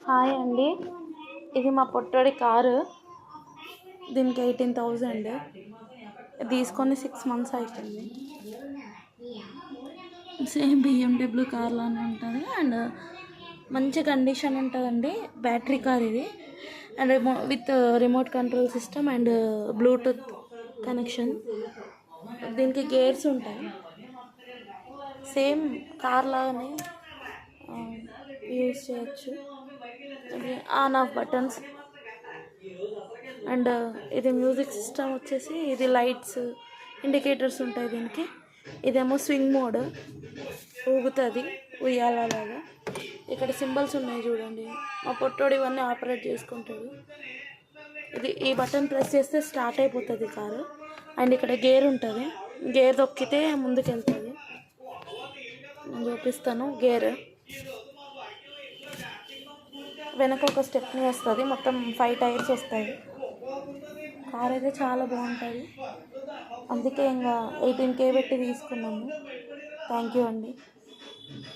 Hi అండి, ఇది మా పొట్టోడి కారు. దీనికి 18,000 తీసుకొని 6 months అవుతుంది. సేమ్ BMW కార్ లానే ఉంటుంది అండ్ మంచి కండిషన్ ఉంటుందండి. బ్యాటరీ కార్ ఇది and with remote control system and Bluetooth connection. దీనికి గేర్స్ ఉంటాయి, సేమ్ కార్ లాగానే యూజ్ చేయొచ్చు. ఇది ఆన్ ఆఫ్ బటన్స్ అండ్ ఇది మ్యూజిక్ సిస్టమ్ వచ్చేసి ఇది లైట్స్ ఇండికేటర్స్ ఉంటాయి దీనికి. ఇదేమో స్వింగ్ మోడ్, ఊగుతుంది ఉయ్యాలలాగా. ఇక్కడ సింబల్స్ ఉన్నాయి చూడండి. మా పొట్టోడు ఇవన్నీ ఆపరేట్ చేసుకుంటాడు. ఈ బటన్ ప్రెస్ చేస్తే స్టార్ట్ అయిపోతుంది కారు. అండ్ ఇక్కడ గేర్ ఉంటుంది, గేర్ తొక్కితే ముందుకు వెళ్తుంది. నేను చూపిస్తాను. గేర్ వెనక ఒక స్టెప్ని వస్తుంది, మొత్తం 5 టైర్స్ వస్తాయి. కార్ అయితే చాలా బాగుంటుంది, అందుకే ఇంకా 18K పెట్టి తీసుకున్నాము. థ్యాంక్ యూ అండి.